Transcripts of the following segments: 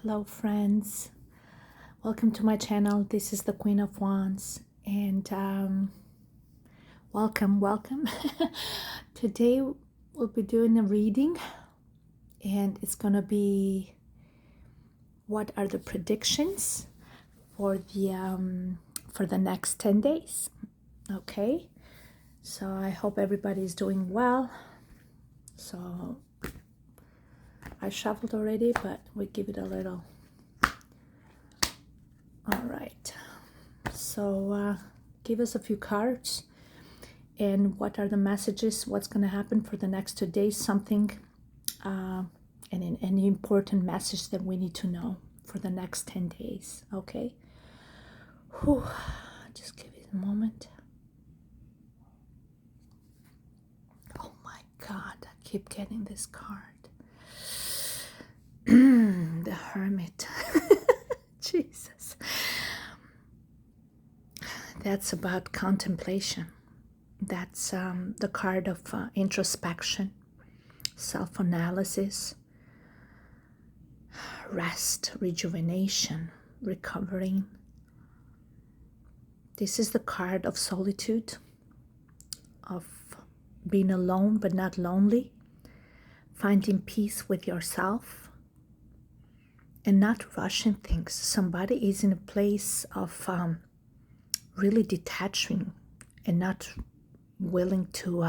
Hello friends, welcome to my channel. This is the Queen of Wands and welcome. Today we'll be doing a reading and it's gonna be what are the predictions for the next 10 days. Okay, so I hope everybody's doing well. So I shuffled already, but we give it a little. All right, so give us a few cards and what are the messages, what's going to happen for the next 2 days, something and any important message that we need to know for the next 10 days. Okay. Whew. Just give it a moment. Oh my God, I keep getting this card. The Hermit. Jesus. That's about contemplation. That's the card of introspection, self-analysis, rest, rejuvenation, recovering. This is the card of solitude, of being alone but not lonely, finding peace with yourself, and not rushing things. Somebody is in a place of really detaching and not willing to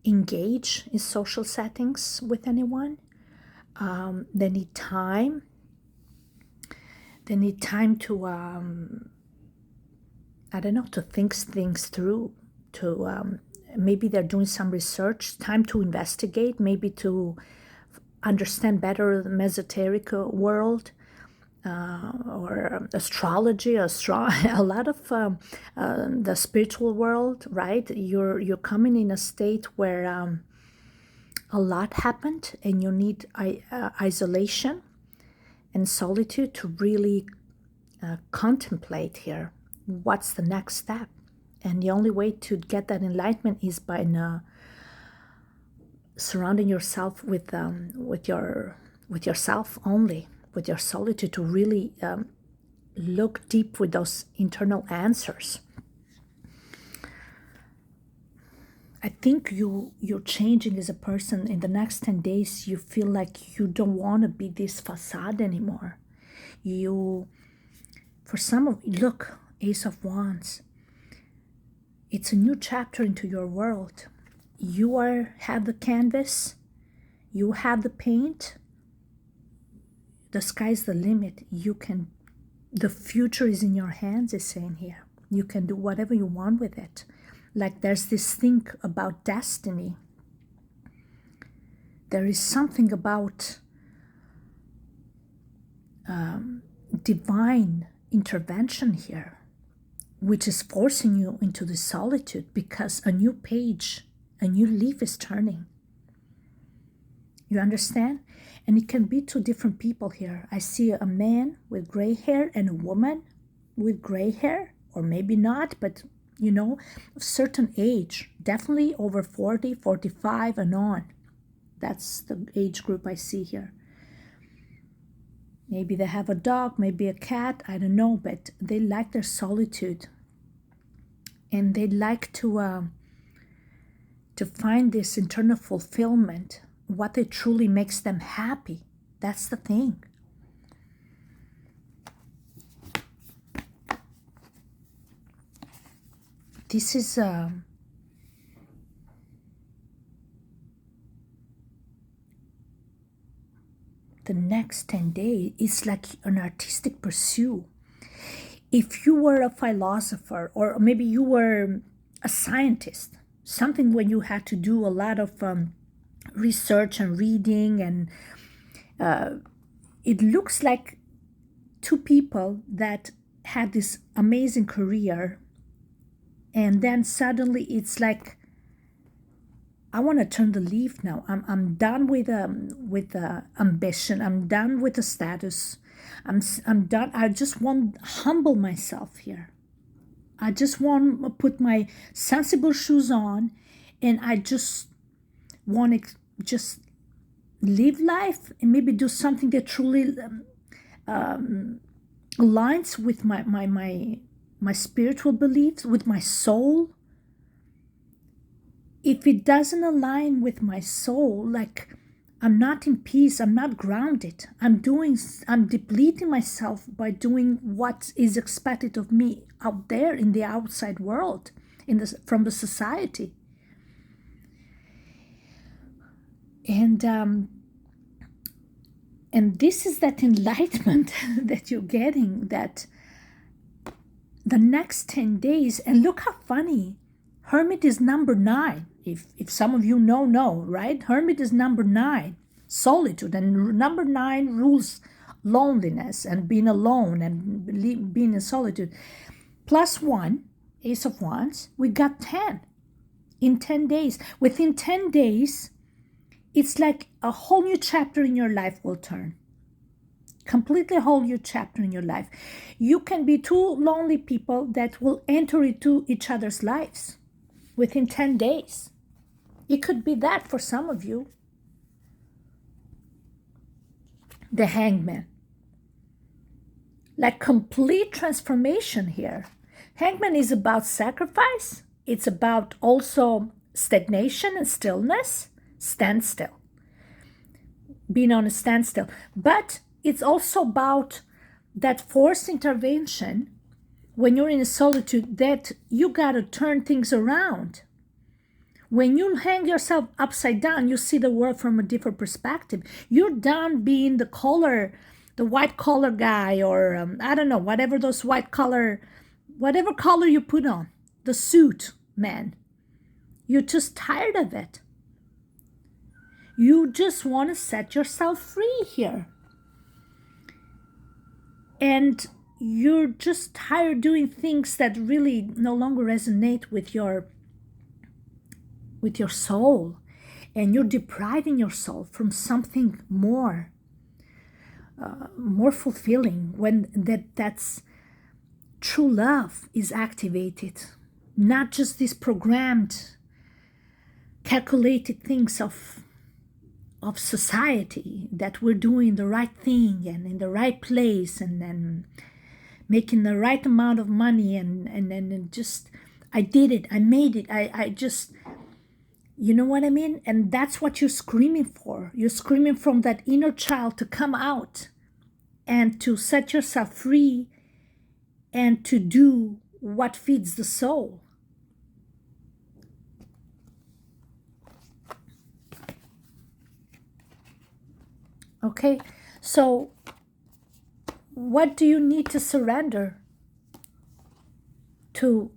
engage in social settings with anyone. They need time. They need time to, I don't know, to think things through, to maybe they're doing some research, time to investigate, maybe to understand better the esoteric world, or astrology, a lot of the spiritual world, right? You're coming in a state where a lot happened and you need isolation and solitude to really contemplate here what's the next step. And the only way to get that enlightenment is by surrounding yourself with yourself only, with your solitude, to really look deep with those internal answers. I think you're changing as a person. In the next 10 days, you feel like you don't want to be this facade anymore. For some of you, look, Ace of Wands. It's a new chapter into your world. You have the canvas, you have the paint. The sky's the limit. The future is in your hands, is saying here. You can do whatever you want with it. Like there's this thing about destiny. There is something about divine intervention here, which is forcing you into the solitude because a new page, a new leaf is turning. You understand? And it can be two different people here. I see a man with gray hair and a woman with gray hair, or maybe not, but you know, a certain age, definitely over 40, 45 and on. That's the age group I see here. Maybe they have a dog, maybe a cat, I don't know, but they like their solitude. And they like to find this internal fulfillment, what it truly makes them happy. That's the thing. This is the next 10 days is like an artistic pursuit. If you were a philosopher, or maybe you were a scientist, something when you had to do a lot of research and reading, and it looks like two people that had this amazing career, and then suddenly it's like, I want to turn the leaf now. I'm done with ambition. I'm done with the status. I'm done. I just want to humble myself here. I just want to put my sensible shoes on, and I just want to just live life and maybe do something that truly aligns with my spiritual beliefs, with my soul. If it doesn't align with my soul, like I'm not in peace, I'm not grounded, I'm depleting myself by doing what is expected of me out there in the outside world, from the society. And this is that enlightenment that you're getting, that the next 10 days, and look how funny, Hermit is number 9. If some of you know, right? Hermit is number 9, solitude, and number 9 rules loneliness and being alone and being in solitude. +1, Ace of Wands, we got 10 in 10 days. Within 10 days, it's like a whole new chapter in your life will turn. Completely whole new chapter in your life. You can be two lonely people that will enter into each other's lives within 10 days. It could be that for some of you. The Hangman. Like complete transformation here. Hangman is about sacrifice. It's about also stagnation and stillness. Standstill. Being on a standstill. But it's also about that forced intervention when you're in a solitude, that you got to turn things around. When you hang yourself upside down, you see the world from a different perspective. You're done being the white collar guy, or I don't know, whatever color you put on, the suit man. You're just tired of it. You just want to set yourself free here. And you're just tired doing things that really no longer resonate with your soul. And you're depriving your soul from something more fulfilling, when that's true love is activated. Not just these programmed, calculated things of society, that we're doing the right thing and in the right place and then making the right amount of money and just, I did it, I made it, I just, you know what I mean? And that's what you're screaming for. You're screaming from that inner child to come out and to set yourself free and to do what feeds the soul. Okay, so what do you need to surrender to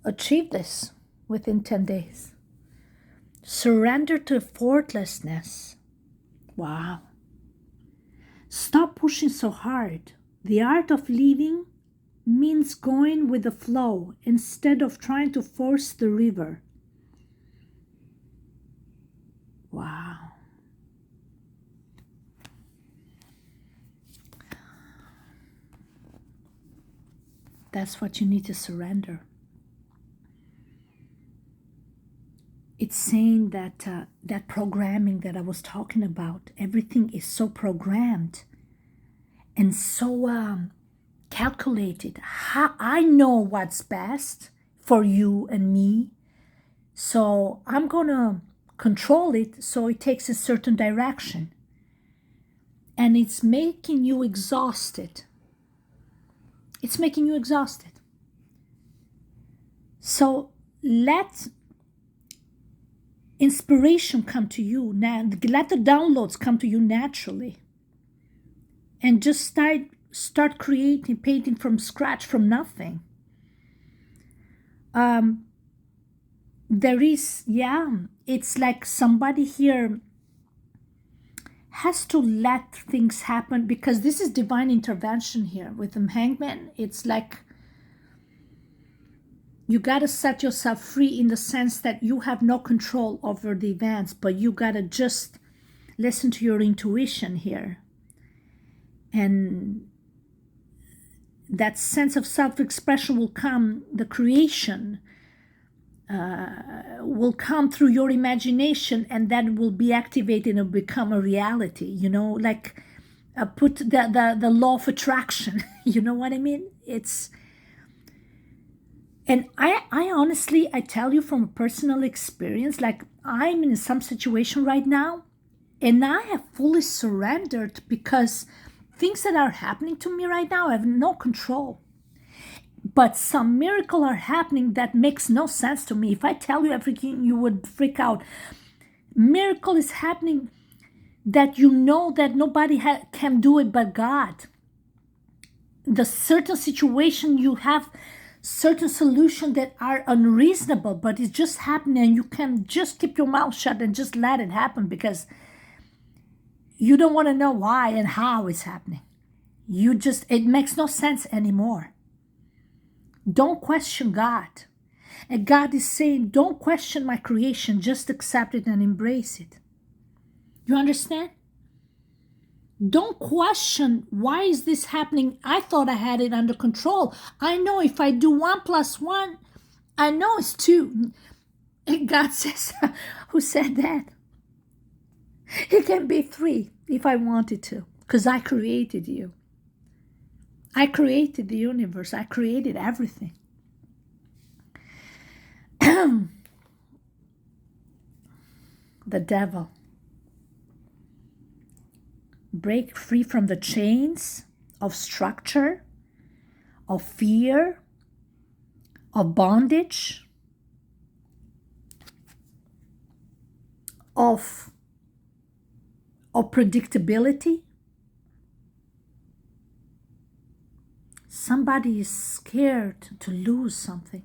achieve this within 10 days? Surrender to effortlessness. Wow. Stop pushing so hard. The art of living means going with the flow instead of trying to force the river. Wow. That's what you need to surrender. It's saying that that programming that I was talking about, everything is so programmed and so calculated. I know what's best for you and me, so I'm gonna control it so it takes a certain direction. And it's making you exhausted. It's making you exhausted. So let inspiration come to you now. Let the downloads come to you naturally. And just start creating, painting from scratch, from nothing. It's like somebody here has to let things happen, because this is divine intervention here with the Hangman. It's like you got to set yourself free in the sense that you have no control over the events, but you got to just listen to your intuition here. And that sense of self-expression will come, the creation, will come through your imagination, and that will be activated and become a reality, like put the law of attraction. You know what I mean? And I honestly, I tell you from personal experience, like I'm in some situation right now, and I have fully surrendered, because things that are happening to me right now, I have no control. But some miracle are happening that makes no sense to me. If I tell you everything, you would freak out. Miracle is happening that that nobody can do it but God. The certain situation, you have certain solutions that are unreasonable, but it's just happening, and you can just keep your mouth shut and just let it happen, because you don't want to know why and how it's happening. It makes no sense anymore. Don't question God. And God is saying, don't question my creation, just accept it and embrace it. You understand? Don't question, why is this happening? I thought I had it under control. I know if I do 1 + 1, I know it's 2. And God says, who said that? It can be 3 if I wanted to, because I created you. I created the universe. I created everything. The devil. Break free from the chains of structure, of fear, of bondage, of predictability. Somebody is scared to lose something,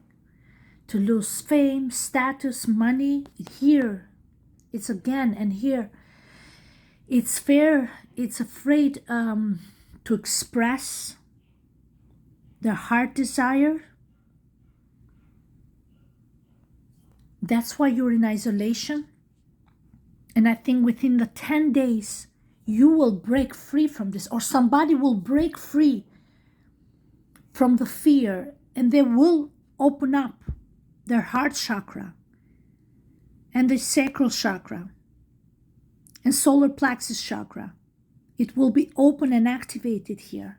to lose fame, status, money. Here, it's again, and here, it's fair. It's afraid to express their heart desire. That's why you're in isolation. And I think within the 10 days, you will break free from this, or somebody will break free from the fear, and they will open up their heart chakra and the sacral chakra and solar plexus chakra. It will be open and activated here,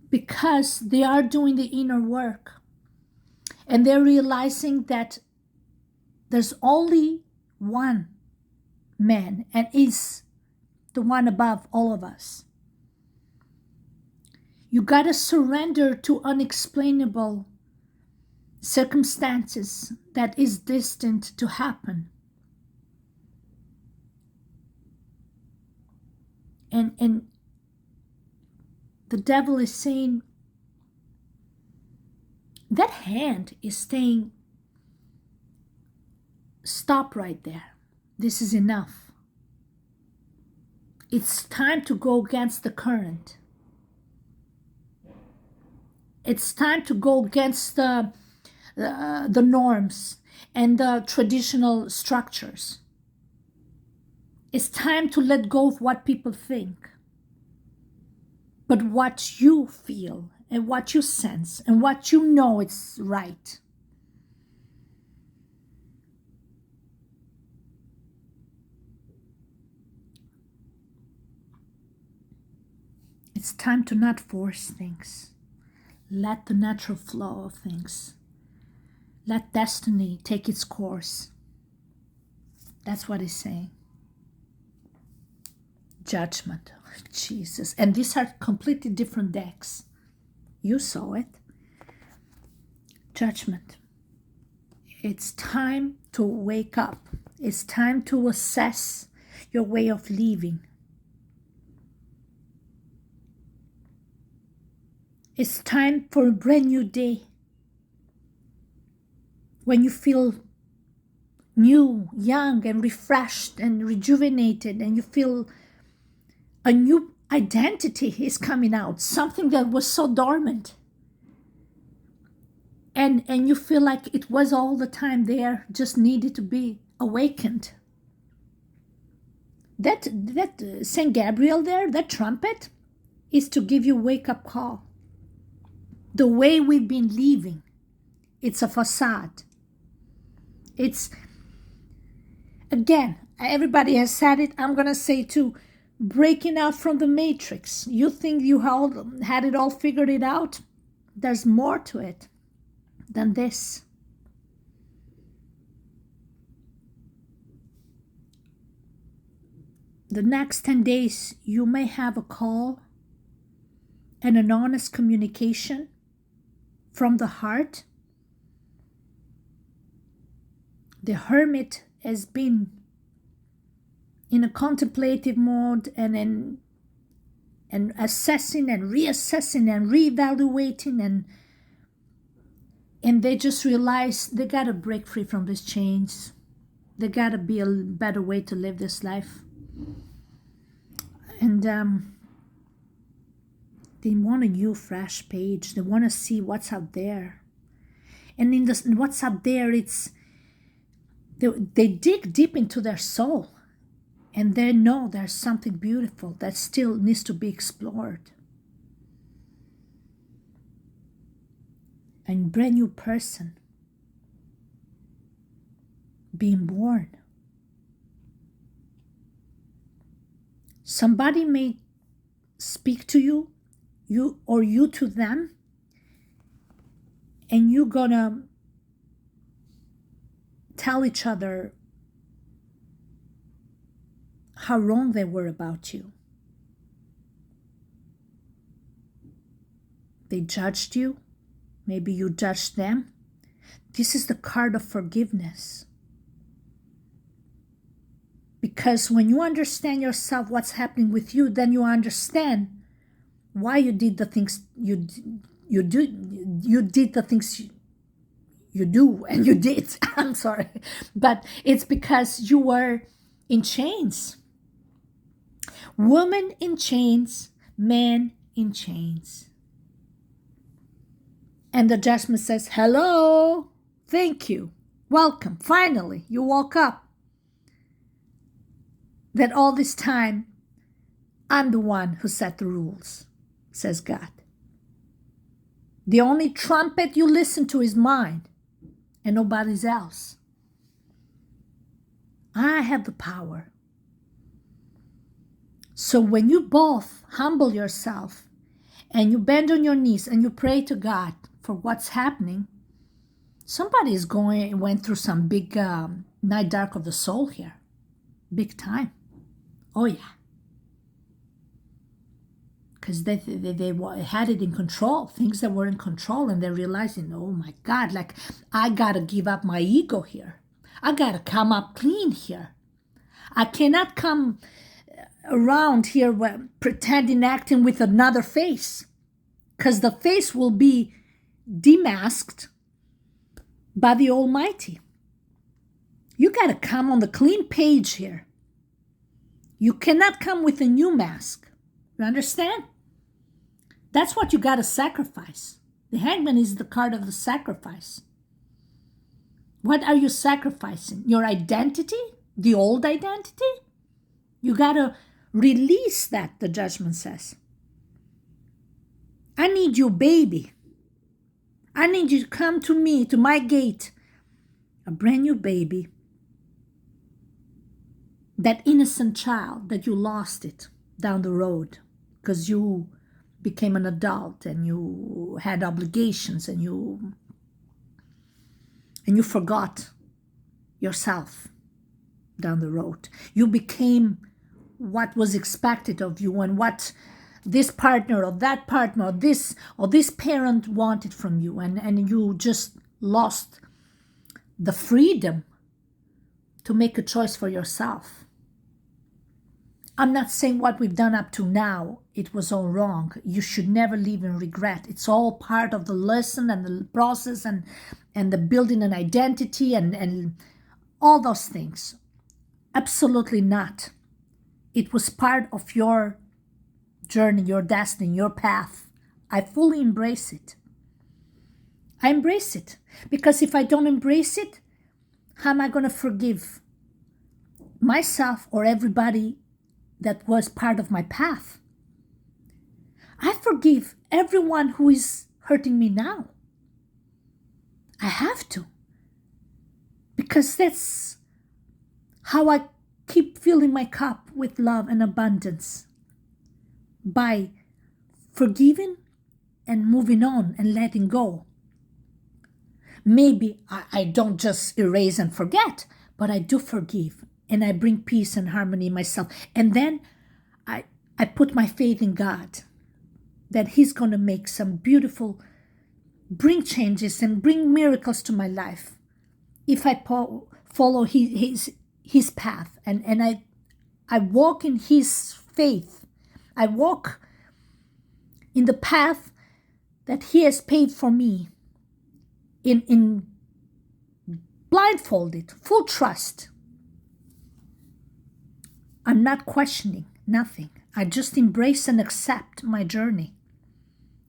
because they are doing the inner work, and they're realizing that there's only one man, and is the one above all of us. You gotta surrender to unexplainable circumstances that is destined to happen. And the devil is saying, that hand is saying, stop right there. This is enough. It's time to go against the current. It's time to go against the norms and the traditional structures. It's time to let go of what people think, but what you feel and what you sense and what you know is right. It's time to not force things. Let the natural flow of things. Let destiny take its course. That's what he's saying. Judgment. Jesus. And these are completely different decks. You saw it. Judgment. It's time to wake up. It's time to assess your way of living. It's time for a brand new day, when you feel new, young, and refreshed and rejuvenated, and you feel a new identity is coming out, something that was so dormant. And you feel like it was all the time there, just needed to be awakened. That Saint Gabriel there, that trumpet, is to give you a wake-up call. The way we've been living, it's a facade. It's, again, everybody has said it. I'm going to say too, breaking out from the matrix. You think you had it all figured it out? There's more to it than this. The next 10 days, you may have a call and an honest communication from the heart. The hermit has been in a contemplative mode and assessing and reassessing and reevaluating, and they just realize they got to break free from these chains. There got to be a better way to live this life. And they want a new fresh page. They want to see what's out there. And in what's out there, it's they dig deep into their soul. And they know there's something beautiful that still needs to be explored. A brand new person being born. Somebody may speak to you or you to them, and you're gonna tell each other how wrong they were about you. They judged you. Maybe you judged them. This is the card of forgiveness. Because when you understand yourself, what's happening with you, then you understand why you did the things you do. You did the things you do, and you did. I'm sorry. But it's because you were in chains. Woman in chains, man in chains. And the judgment says, hello, thank you, welcome. Finally, you woke up. That all this time, I'm the one who set the rules, says God. The only trumpet you listen to is mine and nobody's else. I have the power. So when you both humble yourself and you bend on your knees and you pray to God for what's happening, somebody is went through some big night dark of the soul here. Big time. Oh yeah. Because they had it in control, things that were in control, and they're realizing, oh my God, like I gotta give up my ego here. I gotta come up clean here. I cannot come around here pretending, acting with another face, because the face will be demasked by the Almighty. You gotta come on the clean page here. You cannot come with a new mask. You understand? That's what you gotta sacrifice. The hangman is the card of the sacrifice. What are you sacrificing? Your identity? The old identity? You gotta release that, the judgment says. I need you, baby. I need you to come to me, to my gate. A brand new baby. That innocent child that you lost it down the road because you became an adult and you had obligations and you forgot yourself down the road. You became what was expected of you and what this partner or that partner or this parent wanted from you, and you just lost the freedom to make a choice for yourself. I'm not saying what we've done up to now, it was all wrong. You should never live in regret. It's all part of the lesson and the process and the building an identity and all those things. Absolutely not. It was part of your journey, your destiny, your path. I fully embrace it. I embrace it. Because if I don't embrace it, how am I going to forgive myself or everybody that was part of my path? I forgive everyone who is hurting me now. I have to. Because that's how I keep filling my cup with love and abundance, by forgiving and moving on and letting go. Maybe I don't just erase and forget, but I do forgive, and I bring peace and harmony in myself. And then I put my faith in God that He's going to make some beautiful, bring changes and bring miracles to my life if I follow his path, and I walk in His faith. I walk in the path that He has paved for me, in blindfolded, full trust. I'm not questioning nothing. I just embrace and accept my journey.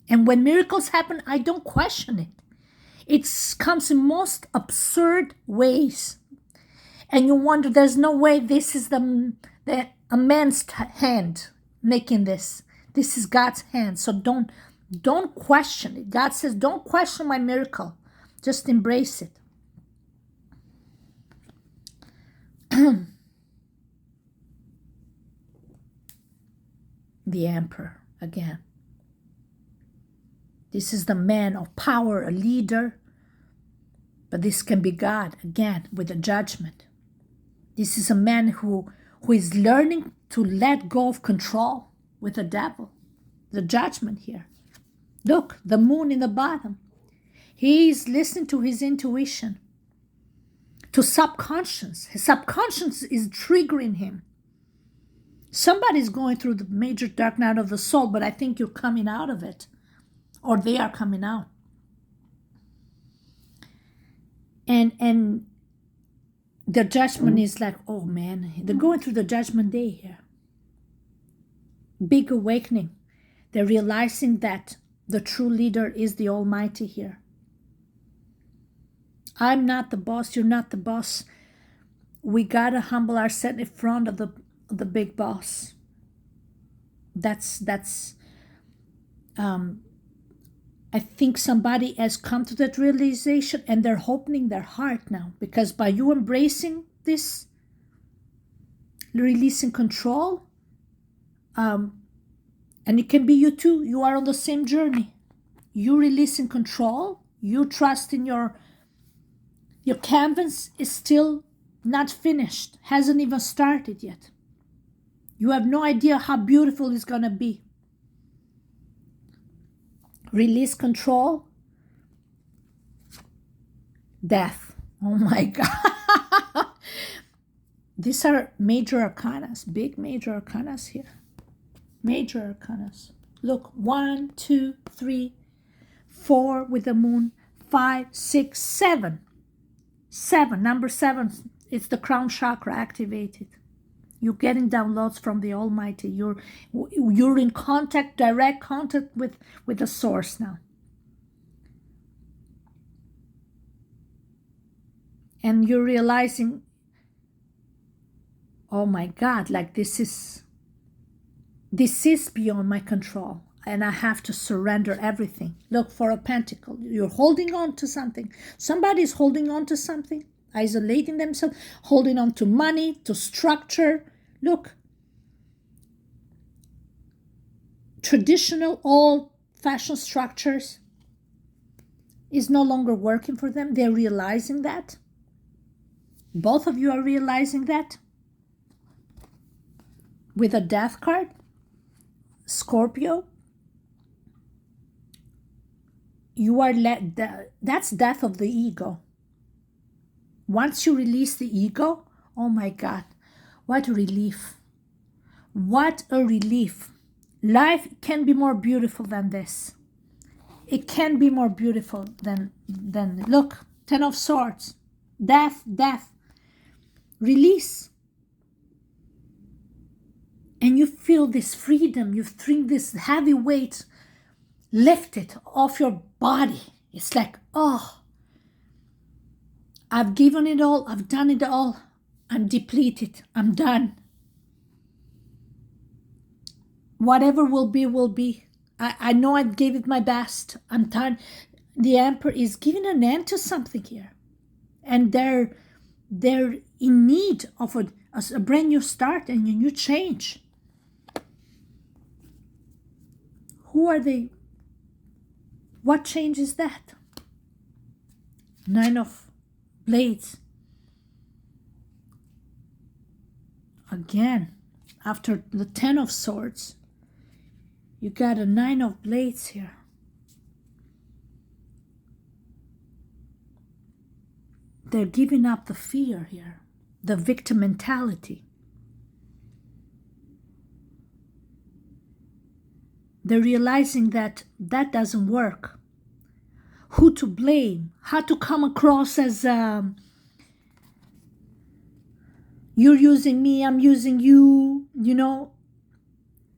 And when miracles happen, I don't question it. It comes in most absurd ways. And you wonder, there's no way this is a man's hand making this. This is God's hand. So don't question it. God says, don't question my miracle. Just embrace it. The Emperor again. This is the man of power, a leader. But this can be God again with a judgment. This is a man who is learning to let go of control with the devil. The judgment here. Look, the moon in the bottom. He is listening to his intuition, to subconscious. His subconscious is triggering him. Somebody's going through the major dark night of the soul, but I think you're coming out of it, or they are coming out. And the judgment is like, oh man, they're going through the judgment day here. Big awakening. They're realizing that the true leader is the Almighty here. I'm not the boss. You're not the boss. We gotta humble ourselves in front of the big boss. I think somebody has come to that realization, and they're opening their heart now, because by you embracing this, releasing control, and it can be you too. You are on the same journey. You releasing control. You trust in your canvas is still not finished, hasn't even started yet. You have no idea how beautiful it's going to be. Release control. Death. Oh my God. These are major arcanas, big major arcanas here. Major arcanas. Look, 1, 2, 3, 4 with the moon, 5, 6, 7. 7, number 7, it's the crown chakra activated. You're getting downloads from the Almighty. You're in contact, direct contact with the source now. And you're realizing, oh my God, like this is beyond my control. And I have to surrender everything. Look, for a pentacle, you're holding on to something. Somebody's holding on to something, isolating themselves, holding on to money, to structure. Look, traditional old-fashioned structures is no longer working for them. They're realizing that. Both of you are realizing that. With a death card, Scorpio, you are that's death of the ego. Once you release the ego, oh my God, what a relief. What a relief. Life can be more beautiful than this. It can be more beautiful than look, 10 of Swords, death, release. And you feel this freedom, you feel this heavy weight lifted off your body. It's like, oh, I've given it all, I've done it all, I'm depleted, I'm done. Whatever will be, will be. I know I gave it my best, I'm done. The Emperor is giving an end to something here. And they're they're in need of a brand new start and a new change. Who are they? What change is that? Nine of Blades. Again, after the Ten of Swords, you got a Nine of Blades here. They're giving up the fear here, the victim mentality. They're realizing that that doesn't work. Who to blame? How to come across as you're using me, I'm using you, you know.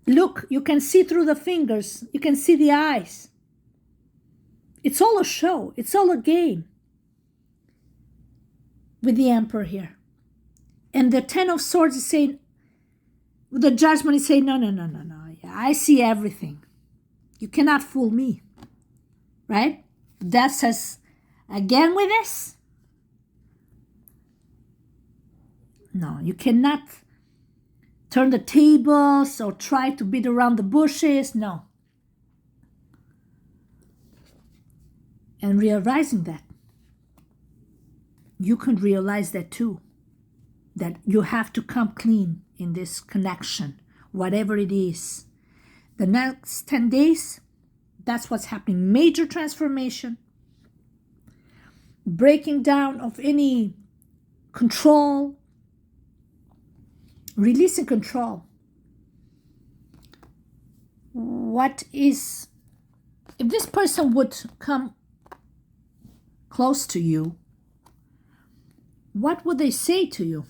Look, you can see through the fingers. You can see the eyes. It's all a show. It's all a game. With the Emperor here. And the Ten of Swords is saying, the Judgment is saying, no. Yeah, I see everything. You cannot fool me. Right? That says, again with this? No, you cannot turn the tables or try to beat around the bushes. No. And realizing that, you can realize that too, that you have to come clean in this connection, whatever it is. The next 10 days, that's what's happening. Major transformation, breaking down of any control, releasing control. What is, if this person would come close to you, what would they say to you?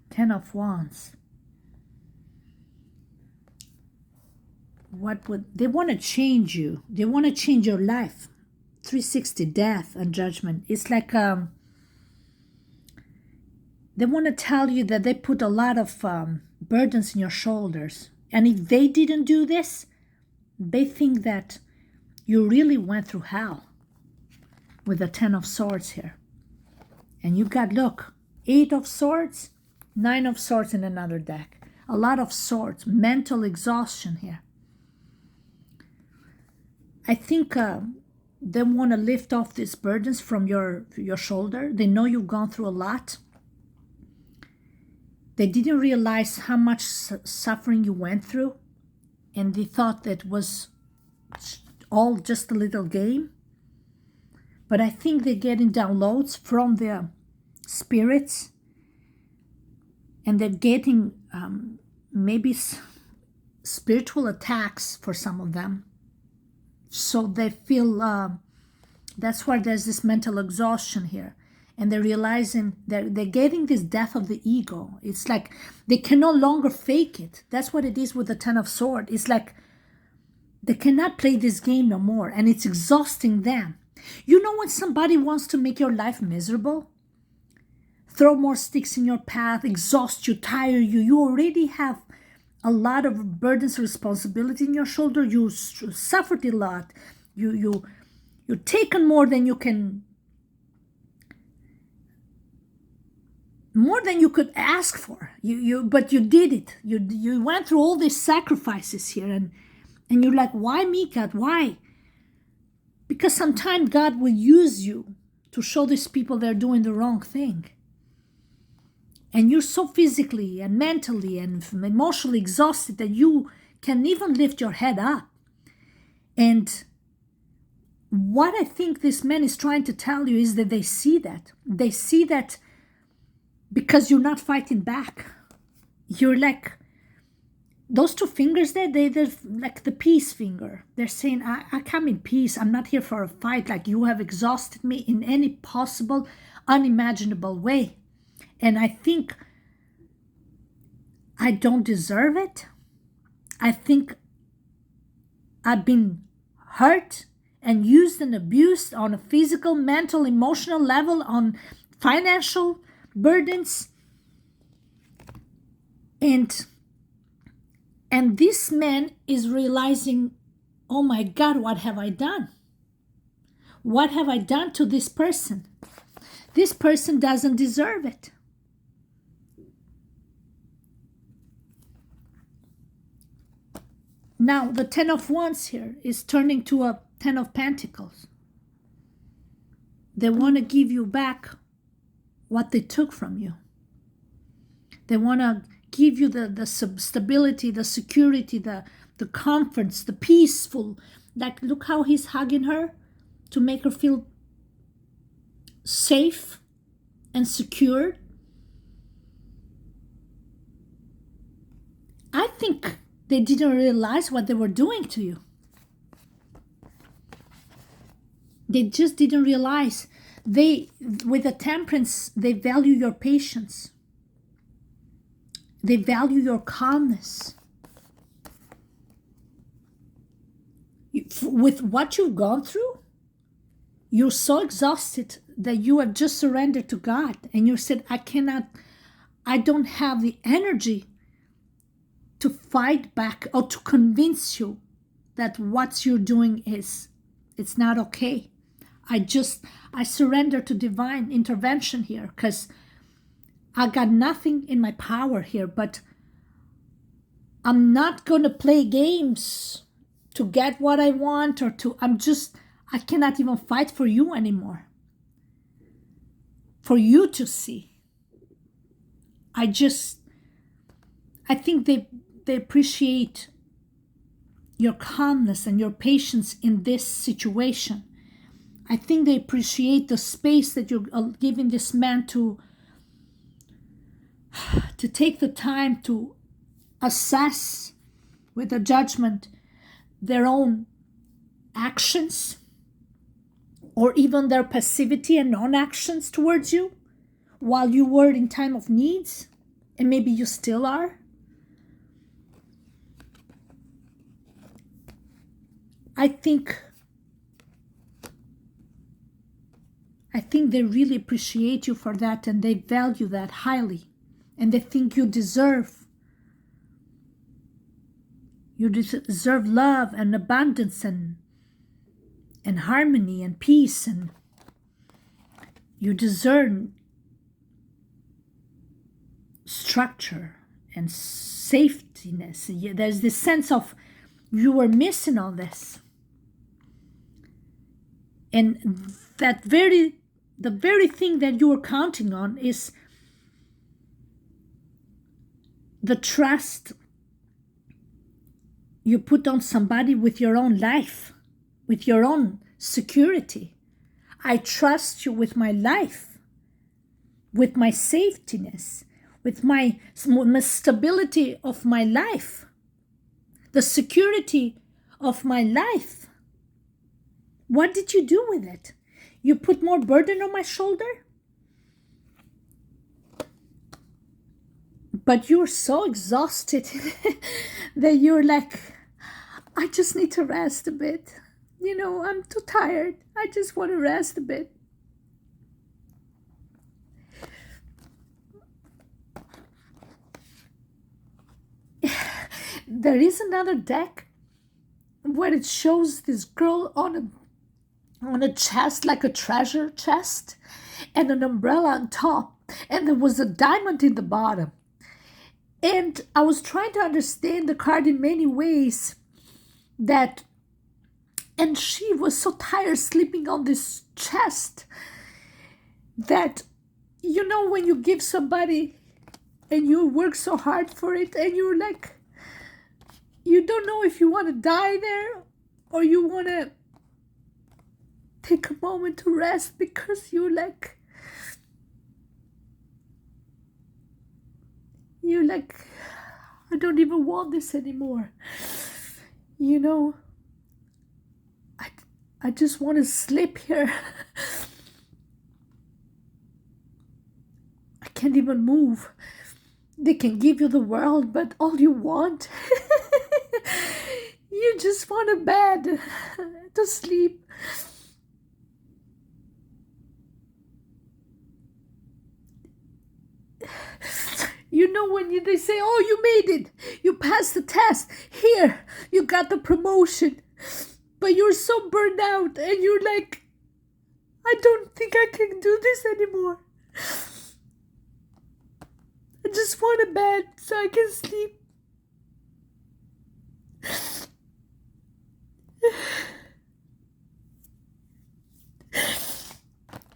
Ten of Wands. What would they want to change you? They want to change your life. 360, death and judgment. It's like they want to tell you that they put a lot of burdens in your shoulders. And if they didn't do this, they think that you really went through hell. With the Ten of Swords here. And you got, look, 8 of Swords, 9 of Swords in another deck. A lot of swords, mental exhaustion here. I think they want to lift off these burdens from your shoulder. They know you've gone through a lot. They didn't realize how much suffering you went through. And they thought that was all just a little game. But I think they're getting downloads from their spirits. And they're getting maybe spiritual attacks for some of them. So they feel, that's why there's this mental exhaustion here. And they're realizing they're getting this death of the ego. It's like they can no longer fake it. That's what it is with the Ten of Swords. It's like they cannot play this game no more. And it's exhausting them. You know when somebody wants to make your life miserable? Throw more sticks in your path, exhaust you, tire you. You already have a lot of burdens, responsibility in your shoulder. You suffered a lot. You've taken more than you can, more than you could ask for. But you did it. You went through all these sacrifices here, and you're like, why me, God? Why? Because sometimes God will use you to show these people they're doing the wrong thing. And you're so physically and mentally and emotionally exhausted that you can't even lift your head up. And what I think this man is trying to tell you is that they see that. They see that because you're not fighting back. You're like, those two fingers there, they're like the peace finger. They're saying, I come in peace. I'm not here for a fight. Like you have exhausted me in any possible, unimaginable way. And I think I don't deserve it. I think I've been hurt and used and abused on a physical, mental, emotional level, on financial burdens. And this man is realizing, oh my God, what have I done? What have I done to this person? This person doesn't deserve it. Now, the Ten of Wands here is turning to a Ten of Pentacles. They want to give you back what they took from you. They want to give you the stability, the security, the comforts, the peaceful. Like, look how he's hugging her to make her feel safe and secure. I think they didn't realize what they were doing to you. They just didn't realize. With the Temperance, they value your patience. They value your calmness. With what you've gone through, you're so exhausted that you have just surrendered to God. And you said, I don't have the energy to fight back or to convince you that what you're doing it's not okay. I surrender to divine intervention here, because I got nothing in my power here, but I'm not going to play games to get what I want I cannot even fight for you anymore. For you to see. I think they appreciate your calmness and your patience in this situation. I think they appreciate the space that you're giving this man to take the time to assess with a judgment their own actions, or even their passivity and non-actions towards you while you were in time of needs, and maybe you still are. I think they really appreciate you for that, and they value that highly, and they think you deserve love and abundance and harmony and peace, and you deserve structure and safetyness. There's this sense of you were missing all this. And the very thing that you were counting on is the trust you put on somebody with your own life, with your own security. I trust you with my life, with my safetyness, with my stability of my life, the security of my life. What did you do with it? You put more burden on my shoulder? But you're so exhausted that you're like, I just need to rest a bit. I'm too tired. I just want to rest a bit. There is another deck where it shows this girl on a chest, like a treasure chest, and an umbrella on top, and there was a diamond in the bottom. And I was trying to understand the card in many ways, and she was so tired sleeping on this chest that, when you give somebody and you work so hard for it, and you're like, you don't know if you want to die there or you want to take a moment to rest, because you're like, I don't even want this anymore. I just want to sleep here. I can't even move. They can give you the world, but all you want, you just want a bed to sleep. When they say, oh, you made it, you passed the test, here, you got the promotion, but you're so burned out, and you're like, I don't think I can do this anymore. I just want a bed so I can sleep.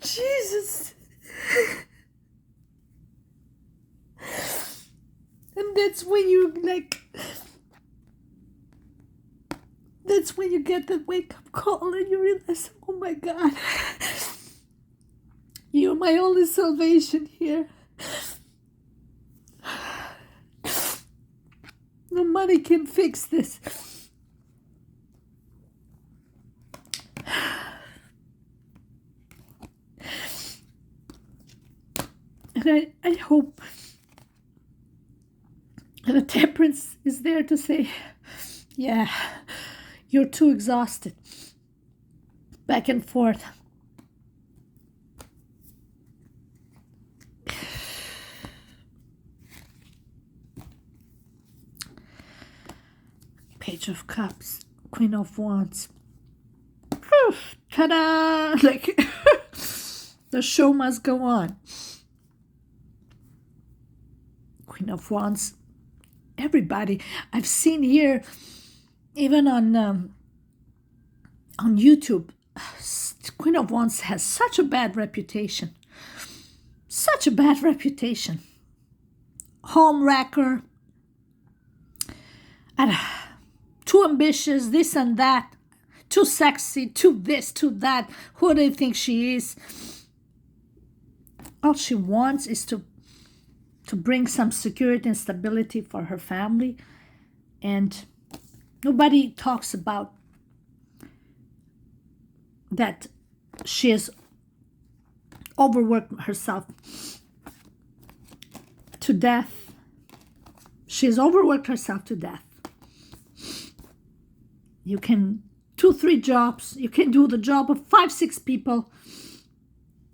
Jesus. And that's when you that's when you get the wake-up call and you realize, oh my God, you're my only salvation here. No money can fix this. And I hope the temperance is there to say, yeah, you're too exhausted. Back and forth. Page of Cups, Queen of Wands. Ta-da! Like, the show must go on. Queen of Wands. Everybody I've seen here, even on YouTube, Queen of Wands has such a bad reputation. Such a bad reputation. Home wrecker. Too ambitious, this and that. Too sexy, too this, too that. Who do you think she is? All she wants is to bring some security and stability for her family. And nobody talks about that she has overworked herself to death. She has overworked herself to death. You can 2-3 jobs. You can do the job of 5-6 people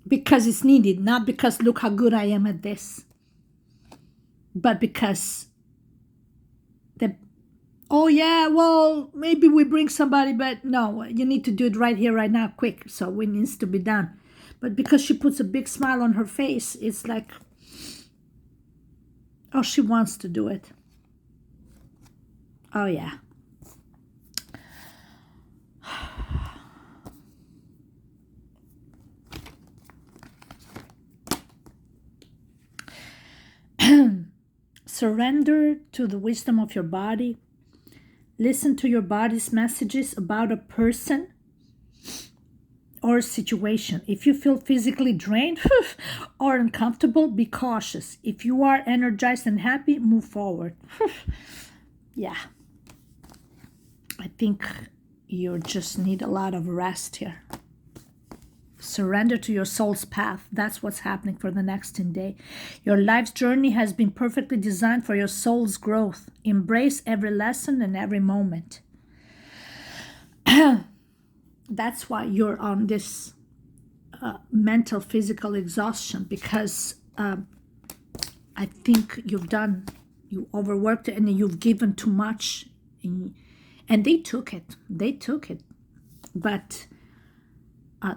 because it's needed, not because look how good I am at this, but because oh yeah, well, maybe we bring somebody, but no, you need to do it right here, right now, quick, so it needs to be done. But because she puts a big smile on her face, it's like, oh, she wants to do it. Oh yeah. Surrender to the wisdom of your body. Listen to your body's messages about a person or a situation. If you feel physically drained or uncomfortable, be cautious. If you are energized and happy, move forward. Yeah. I think you just need a lot of rest here. Surrender to your soul's path. That's what's happening for the next 10 days. Your life's journey has been perfectly designed for your soul's growth. Embrace every lesson and every moment. That's why you're on this mental, physical exhaustion, because I think you overworked it and you've given too much. And they took it. But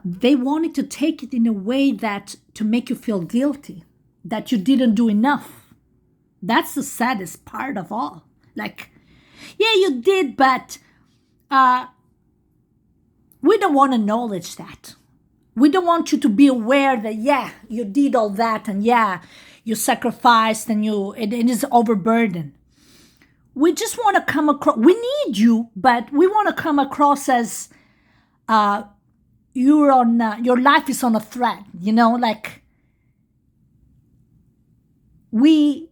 they wanted to take it in a way that to make you feel guilty, that you didn't do enough. That's the saddest part of all. Like, yeah, you did, but we don't want to acknowledge that. We don't want you to be aware that, yeah, you did all that, and yeah, you sacrificed, and it is overburdened. We just want to come across, we need you, but we want to come across as you're on, your life is on a thread, like we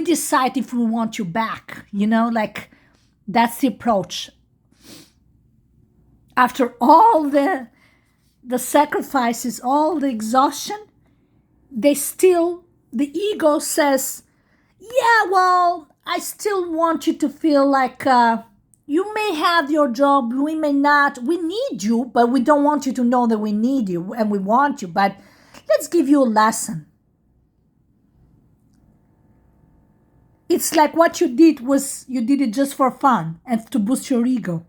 decide if we want you back, like that's the approach. After all the sacrifices, all the exhaustion, the ego says, yeah, well, I still want you to feel like you may have your job, we may not, we need you, but we don't want you to know that we need you and we want you, but let's give you a lesson. It's like what you did was, you did it just for fun and to boost your ego.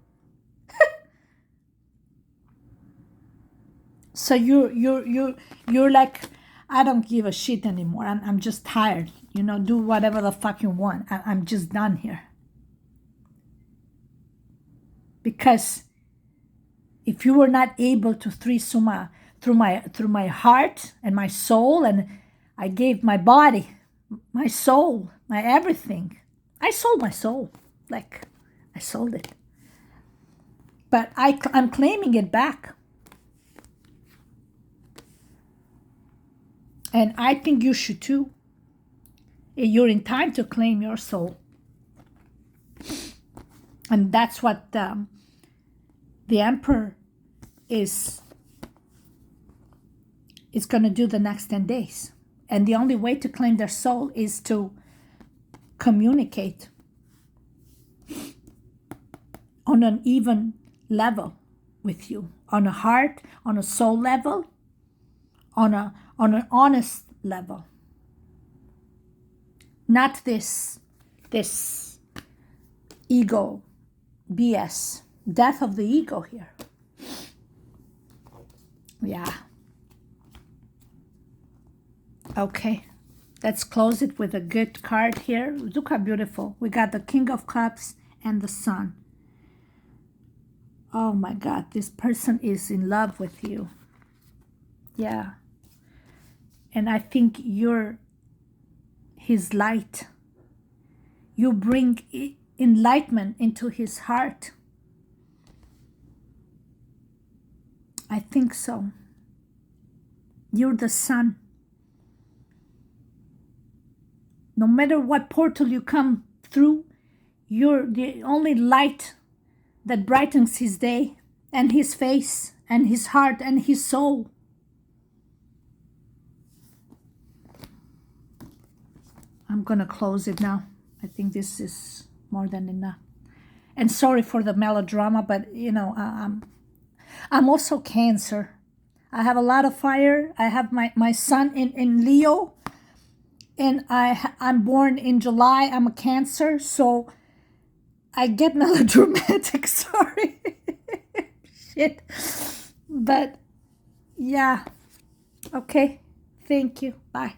So you're like, I don't give a shit anymore. I'm just tired. Do whatever the fuck you want. I'm just done here. Because if you were not able to through my heart and my soul, and I gave my body, my soul, my everything. I sold my soul. Like, I sold it. But I'm claiming it back. And I think you should too. You're in time to claim your soul. And that's what the Emperor is going to do the next 10 days. And the only way to claim their soul is to communicate on an even level with you, on a heart, on a soul level, on an honest level. Not this ego BS, death of the ego here. Yeah. Okay, let's close it with a good card here. Look how beautiful. We got the King of Cups and the Sun. Oh my God, this person is in love with you. Yeah. And I think you're his light. You bring enlightenment into his heart. I think so. You're the sun. No matter what portal you come through, you're the only light that brightens his day and his face and his heart and his soul. I'm going to close it now. I think this is more than enough. And sorry for the melodrama, but I'm also Cancer. I have a lot of fire. I have my sun in Leo. And I'm born in July. I'm a Cancer, so I get melodramatic. Sorry. Shit. But yeah. Okay. Thank you. Bye.